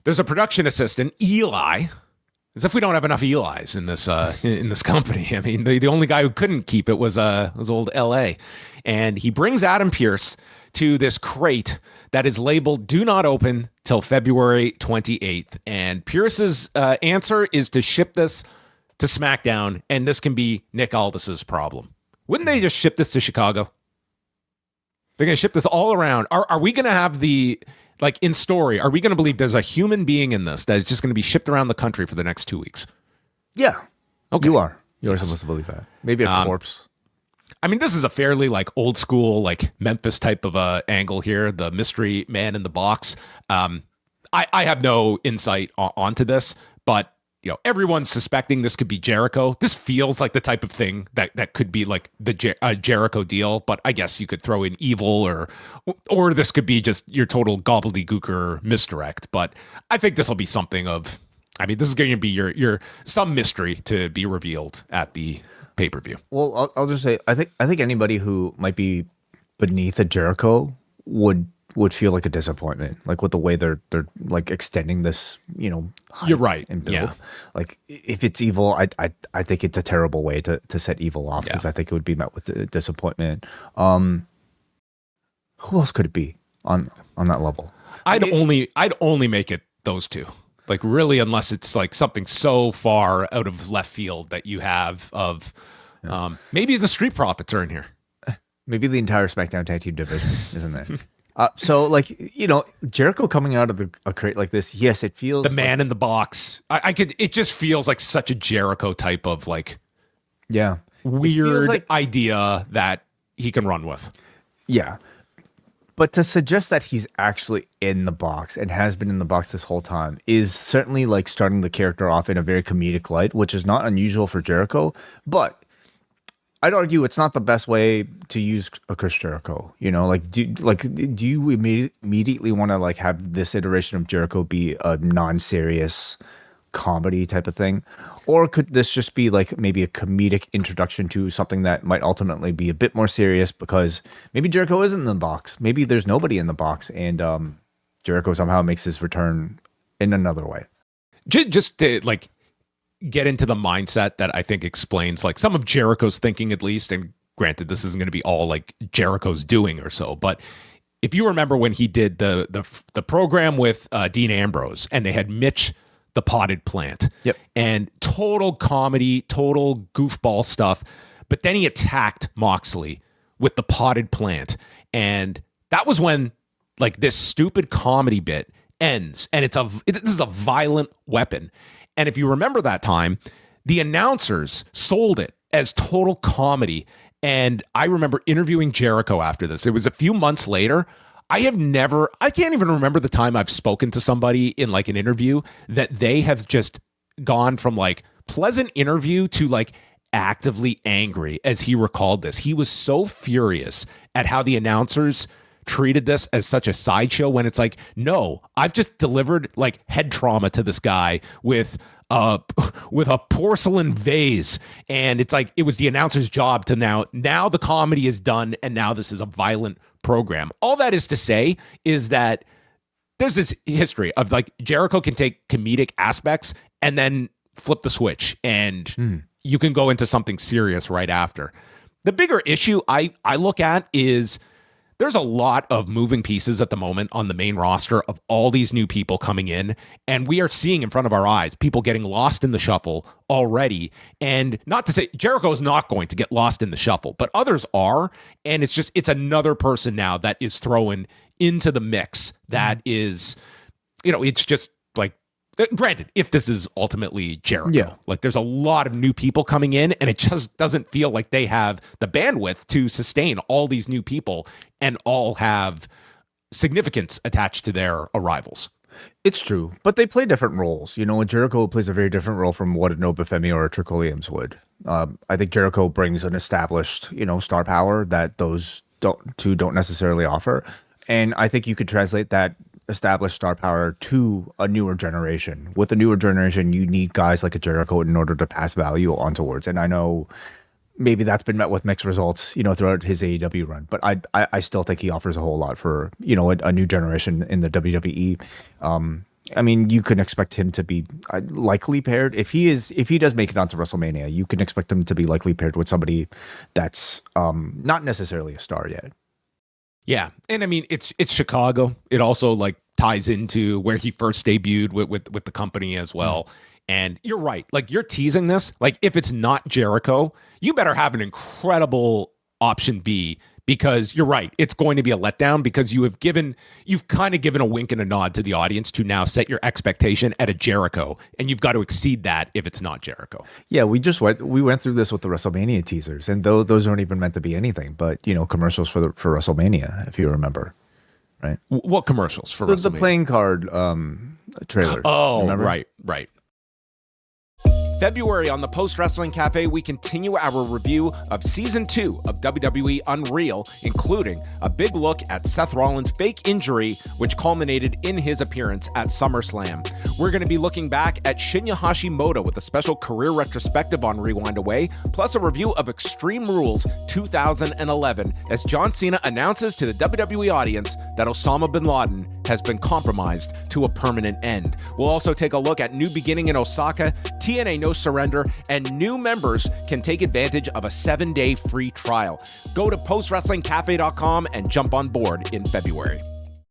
There's a production assistant, Eli. As if we don't have enough Elis in this company. I mean, the only guy who couldn't keep it was old LA. And he brings Adam Pearce to this crate that is labeled "Do Not Open till February 28th." And Pearce's answer is to ship this to SmackDown, and this can be Nick Aldis's problem. Wouldn't they just ship this to Chicago? They're going to ship this all around. Are we going to have the... Like in story, are we going to believe there's a human being in this that is just going to be shipped around the country for the next 2 weeks? Yeah. Okay. You are. You're supposed to believe that. Maybe a corpse. I mean, this is a fairly like old school, like Memphis type of angle here. The mystery man in the box. I have no insight onto this, but you know, everyone's suspecting this could be Jericho. This feels like the type of thing that could be like the Jericho deal, but I guess you could throw in Evil or this could be just your total gobbledygooker misdirect. But I think this will be something of, I mean, this is going to be your some mystery to be revealed at the pay-per-view. Well, I'll just say, I think anybody who might be beneath a Jericho would feel like a disappointment, like with the way they're like extending this, you know. You're right. And build. Yeah. Like if it's Evil, I think it's a terrible way to set Evil off, because I think it would be met with disappointment. Who else could it be on that level? I'd only make it those two. Like really, unless it's like something so far out of left field that you have of maybe the Street Profits are in here. Maybe the entire SmackDown Tag Team division, isn't there? So, like, you know, Jericho coming out of a crate like this, yes, it feels the man in the box. It just feels like such a Jericho type of like, weird like, idea that he can run with. Yeah, but to suggest that he's actually in the box and has been in the box this whole time is certainly like starting the character off in a very comedic light, which is not unusual for Jericho, but I'd argue it's not the best way to use a Chris Jericho. You know, like do you immediately want to like have this iteration of Jericho be a non-serious comedy type of thing, or could this just be like maybe a comedic introduction to something that might ultimately be a bit more serious, because maybe Jericho isn't in the box, maybe there's nobody in the box, and Jericho somehow makes his return in another way. Just to like get into the mindset that I think explains like some of Jericho's thinking, at least. And granted, this isn't going to be all like Jericho's doing or so, but if you remember when he did the program with Dean Ambrose, and they had Mitch the Potted Plant, and total comedy, total goofball stuff, but then he attacked Moxley with the Potted Plant, and that was when like this stupid comedy bit ends, and this is a violent weapon. And if you remember that time, the announcers sold it as total comedy. And I remember interviewing Jericho after this. It was a few months later. I can't even remember the time I've spoken to somebody in like an interview that they have just gone from like pleasant interview to like actively angry as he recalled this. He was so furious at how the announcers treated this as such a sideshow, when it's like, no, I've just delivered like head trauma to this guy with a porcelain vase, and it's like it was the announcer's job to now the comedy is done, and now this is a violent program. All that is to say is that there's this history of like Jericho can take comedic aspects and then flip the switch, and you can go into something serious right after. The bigger issue I look at is there's a lot of moving pieces at the moment on the main roster of all these new people coming in, and we are seeing in front of our eyes people getting lost in the shuffle already. And not to say Jericho is not going to get lost in the shuffle, but others are, and it's another person now that is thrown into the mix that is, you know, it's just like, granted, if this is ultimately Jericho, like there's a lot of new people coming in, and it just doesn't feel like they have the bandwidth to sustain all these new people and all have significance attached to their arrivals. It's true, but they play different roles. You know, Jericho plays a very different role from what a Nobafemi or a Trick Williams would. I think Jericho brings an established, you know, star power that those two don't necessarily offer. And I think you could translate that established star power to a newer generation. With the newer generation, you need guys like a Jericho in order to pass value on towards. And I know maybe that's been met with mixed results, you know, throughout his AEW run, but I still think he offers a whole lot for, you know, a new generation in the WWE. I mean, you can expect him to be likely paired if he does make it onto WrestleMania. You can expect him to be likely paired with somebody that's not necessarily a star yet. Yeah, and I mean it's Chicago. It also like ties into where he first debuted with the company as well. And you're right. Like you're teasing this. Like if it's not Jericho, you better have an incredible option B, because you're right. It's going to be a letdown because you've kind of given a wink and a nod to the audience to now set your expectation at a Jericho, and you've got to exceed that if it's not Jericho. Yeah, we went through this with the WrestleMania teasers, and those aren't even meant to be anything but commercials for WrestleMania, if you remember, right? What commercials for the playing card trailer? Oh, remember? right. February on the Post Wrestling Cafe, we continue our review of Season 2 of WWE Unreal, including a big look at Seth Rollins' fake injury, which culminated in his appearance at SummerSlam. We're going to be looking back at Shinya Hashimoto with a special career retrospective on Rewind Away, plus a review of Extreme Rules 2011, as John Cena announces to the WWE audience that Osama bin Laden has been compromised to a permanent end. We'll also take a look at New Beginning in Osaka, TNA No Surrender, and new members can take advantage of a 7-day free trial. Go to postwrestlingcafe.com and jump on board in February.